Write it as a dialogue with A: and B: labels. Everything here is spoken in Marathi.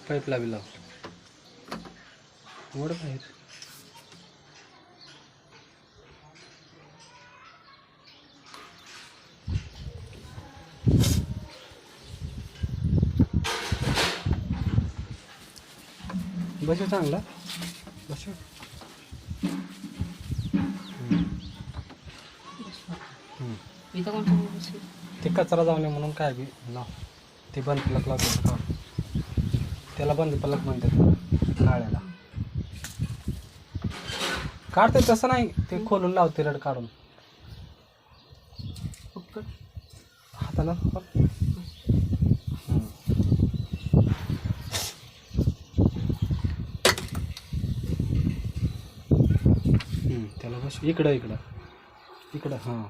A: पाईप लावी लाव वड बाहेर बसू चांगला बसू
B: इथं कोणतं बसली?
A: ते कचरा जाऊ नये म्हणून काय बी लाव ते बंद पलक लावतो का त्याला बंद पलक म्हणतात नाळ्याला काढते तसं नाही ते खोलून लावते रड काढून
B: पक्कड.
A: हातानं त्याला बस इकडं इकडं इकडं हां